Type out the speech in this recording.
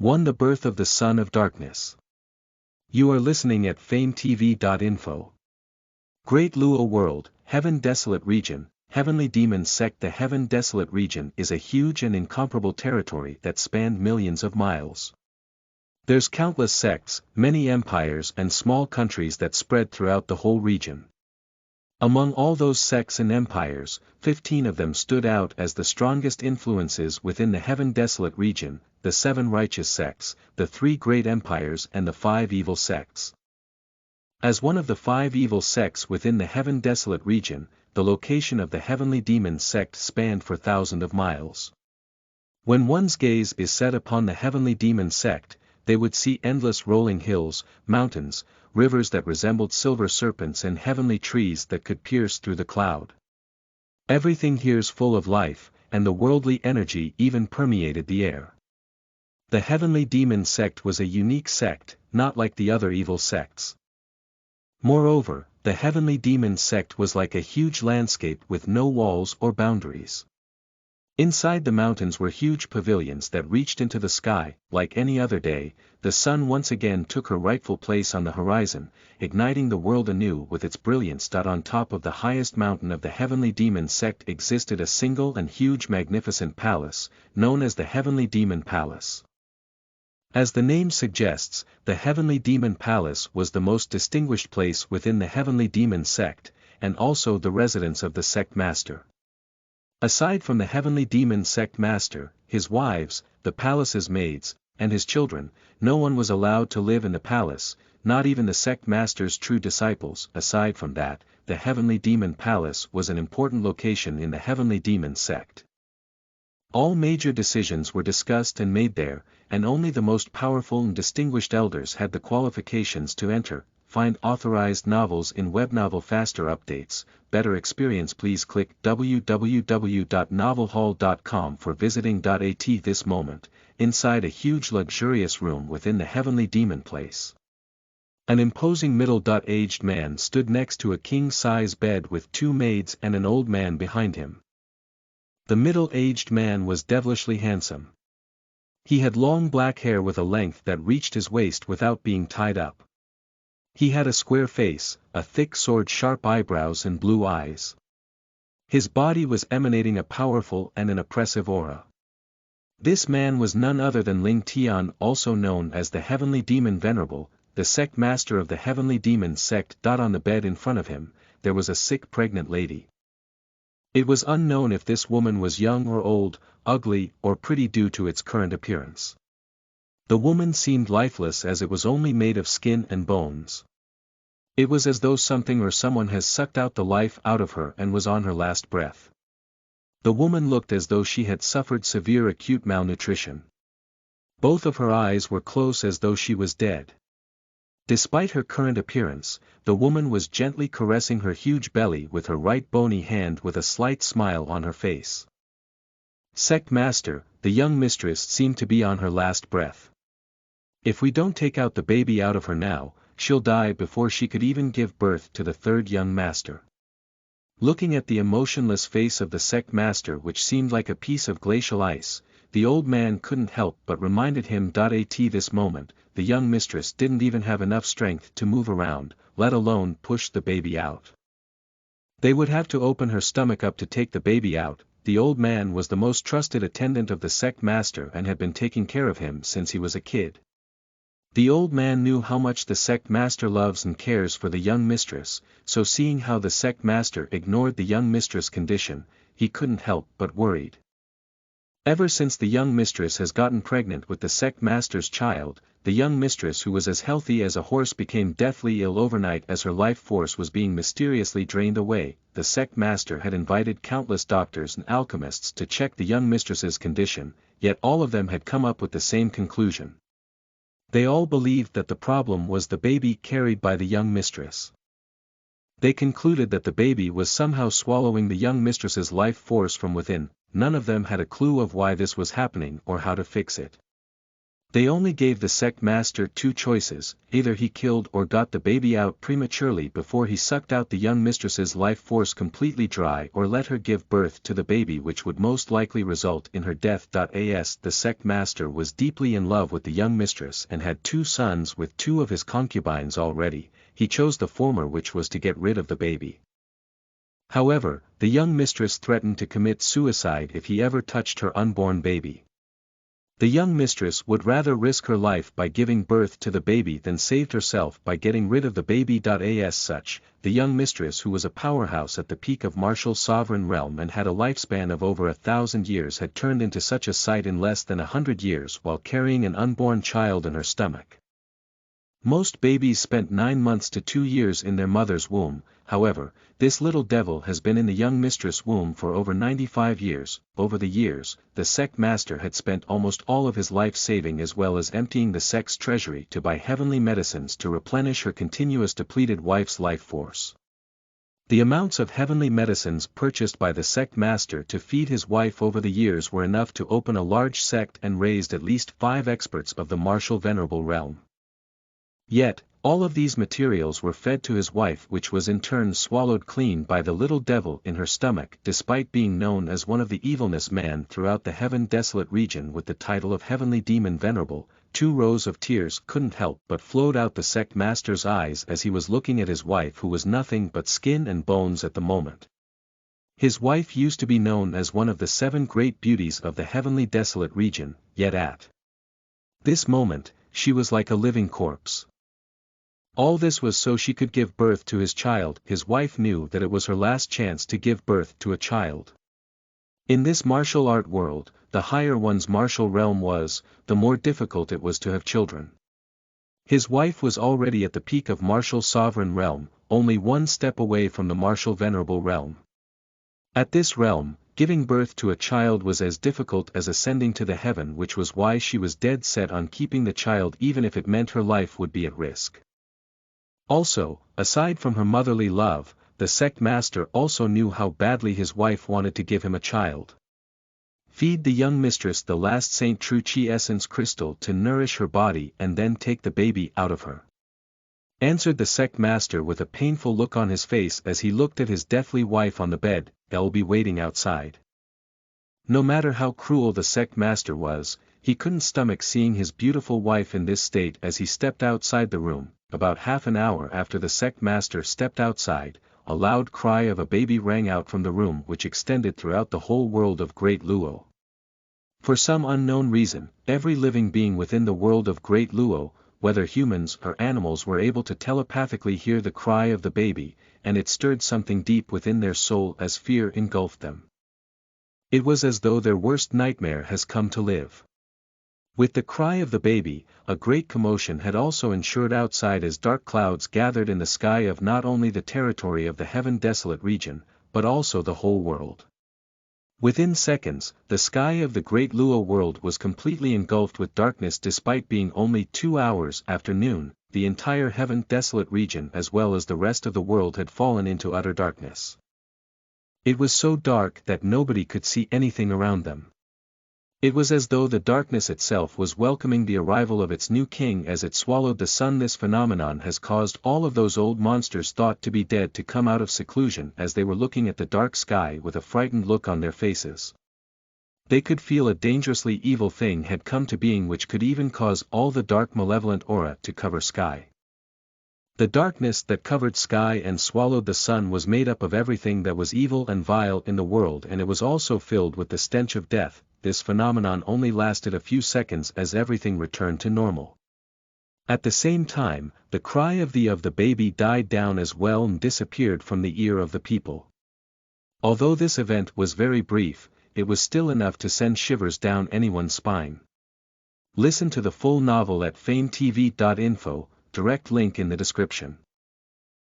1. The birth of the son of darkness. You are listening at FameTV.info. Great Luo World, Heaven Desolate Region, Heavenly Demon Sect. The Heaven Desolate Region is a huge and incomparable territory that spanned millions of miles. There's countless sects, many empires and small countries that spread throughout the whole region. Among all those sects and empires, 15 of them stood out as the strongest influences within the Heaven Desolate Region: the 7 righteous sects, the 3 great empires and the 5 evil sects. As one of the 5 evil sects within the Heaven Desolate Region, the location of the Heavenly Demon Sect spanned for thousands of miles. When one's gaze is set upon the Heavenly Demon Sect, they would see endless rolling hills, mountains, rivers that resembled silver serpents and heavenly trees that could pierce through the cloud. Everything here's full of life, and the worldly energy even permeated the air. The Heavenly Demon Sect was a unique sect, not like the other evil sects. Moreover, the Heavenly Demon Sect was like a huge landscape with no walls or boundaries. Inside the mountains were huge pavilions that reached into the sky. Like any other day, the sun once again took her rightful place on the horizon, igniting the world anew with its brilliance. On top of the highest mountain of the Heavenly Demon Sect existed a single and huge magnificent palace, known as the Heavenly Demon Palace. As the name suggests, the Heavenly Demon Palace was the most distinguished place within the Heavenly Demon Sect, and also the residence of the sect master. Aside from the Heavenly Demon Sect master, his wives, the palace's maids, and his children, no one was allowed to live in the palace, not even the sect master's true disciples. Aside from that, the Heavenly Demon Palace was an important location in the Heavenly Demon Sect. All major decisions were discussed and made there, and only the most powerful and distinguished elders had the qualifications to enter. Find authorized novels in webnovel. Faster updates, better experience. Please click www.novelfull.com for visiting. At this moment, inside a huge luxurious room within the Heavenly Demon Place, an imposing middle-aged man stood next to a king-size bed with 2 maids and an old man behind him. The middle-aged man was devilishly handsome. He had long black hair with a length that reached his waist without being tied up. He had a square face, a thick sword-sharp eyebrows and blue eyes. His body was emanating a powerful and an oppressive aura. This man was none other than Ling Tian, also known as the Heavenly Demon Venerable, the sect master of the Heavenly Demon Sect. On the bed in front of him, there was a sick pregnant lady. It was unknown if this woman was young or old, ugly or pretty due to its current appearance. The woman seemed lifeless as it was only made of skin and bones. It was as though something or someone has sucked out the life out of her and was on her last breath. The woman looked as though she had suffered severe acute malnutrition. Both of her eyes were closed as though she was dead. Despite her current appearance, the woman was gently caressing her huge belly with her right bony hand with a slight smile on her face. Sect Master, the young mistress seemed to be on her last breath. If we don't take out the baby out of her now, she'll die before she could even give birth to the 3rd young master. Looking at the emotionless face of the sect master, which seemed like a piece of glacial ice, the old man couldn't help but reminded him. At this moment, the young mistress didn't even have enough strength to move around, let alone push the baby out. They would have to open her stomach up to take the baby out. The old man was the most trusted attendant of the sect master and had been taking care of him since he was a kid. The old man knew how much the sect master loves and cares for the young mistress, so seeing how the sect master ignored the young mistress' condition, he couldn't help but worried. Ever since the young mistress has gotten pregnant with the sect master's child, the young mistress, who was as healthy as a horse, became deathly ill overnight as her life force was being mysteriously drained away. The sect master had invited countless doctors and alchemists to check the young mistress's condition, yet all of them had come up with the same conclusion. They all believed that the problem was the baby carried by the young mistress. They concluded that the baby was somehow swallowing the young mistress's life force from within. None of them had a clue of why this was happening or how to fix it. They only gave the sect master two choices: either he killed or got the baby out prematurely before he sucked out the young mistress's life force completely dry, or let her give birth to the baby, which would most likely result in her death. As the sect master was deeply in love with the young mistress and had two sons with two of his concubines already, he chose the former, which was to get rid of the baby. However, the young mistress threatened to commit suicide if he ever touched her unborn baby. The young mistress would rather risk her life by giving birth to the baby than saved herself by getting rid of the baby. As such, the young mistress, who was a powerhouse at the peak of martial sovereign realm and had a lifespan of over 1,000 years, had turned into such a sight in less than 100 years while carrying an unborn child in her stomach. Most babies spent 9 months to 2 years in their mother's womb. However, this little devil has been in the young mistress' womb for over 95 years. Over the years, the sect master had spent almost all of his life saving as well as emptying the sect's treasury to buy heavenly medicines to replenish her continuous depleted wife's life force. The amounts of heavenly medicines purchased by the sect master to feed his wife over the years were enough to open a large sect and raised at least 5 experts of the martial venerable realm. Yet, all of these materials were fed to his wife, which was in turn swallowed clean by the little devil in her stomach. Despite being known as one of the evilness man throughout the heaven desolate region with the title of Heavenly Demon Venerable, 2 rows of tears couldn't help but flowed out the sect master's eyes as he was looking at his wife, who was nothing but skin and bones at the moment. His wife used to be known as one of the 7 great beauties of the heavenly desolate region, yet at this moment, she was like a living corpse. All this was so she could give birth to his child. His wife knew that it was her last chance to give birth to a child. In this martial art world, the higher one's martial realm was, the more difficult it was to have children. His wife was already at the peak of martial sovereign realm, only 1 step away from the martial venerable realm. At this realm, giving birth to a child was as difficult as ascending to the heaven, which was why she was dead set on keeping the child even if it meant her life would be at risk. Also, aside from her motherly love, the sect master also knew how badly his wife wanted to give him a child. Feed the young mistress the last Saint True Chi essence crystal to nourish her body and then take the baby out of her, answered the sect master with a painful look on his face as he looked at his deathly wife on the bed. I'll be waiting outside. No matter how cruel the sect master was, he couldn't stomach seeing his beautiful wife in this state. As he stepped outside the room, about half an hour after the sect master stepped outside, a loud cry of a baby rang out from the room, which extended throughout the whole world of Great Luo. For some unknown reason, every living being within the world of Great Luo, whether humans or animals, were able to telepathically hear the cry of the baby, and it stirred something deep within their soul as fear engulfed them. It was as though their worst nightmare has come to live. With the cry of the baby, a great commotion had also ensued outside as dark clouds gathered in the sky of not only the territory of the heaven desolate region, but also the whole world. Within seconds, the sky of the Great Luo world was completely engulfed with darkness. Despite being only 2 hours after noon, the entire heaven desolate region as well as the rest of the world had fallen into utter darkness. It was so dark that nobody could see anything around them. It was as though the darkness itself was welcoming the arrival of its new king as it swallowed the sun. This phenomenon has caused all of those old monsters thought to be dead to come out of seclusion as they were looking at the dark sky with a frightened look on their faces. They could feel a dangerously evil thing had come to being, which could even cause all the dark malevolent aura to cover sky. The darkness that covered sky and swallowed the sun was made up of everything that was evil and vile in the world, and it was also filled with the stench of death. This phenomenon only lasted a few seconds as everything returned to normal. At the same time, the cry of the baby died down as well and disappeared from the ear of the people. Although this event was very brief, it was still enough to send shivers down anyone's spine. Listen to the full novel at FameTV.info, direct link in the description.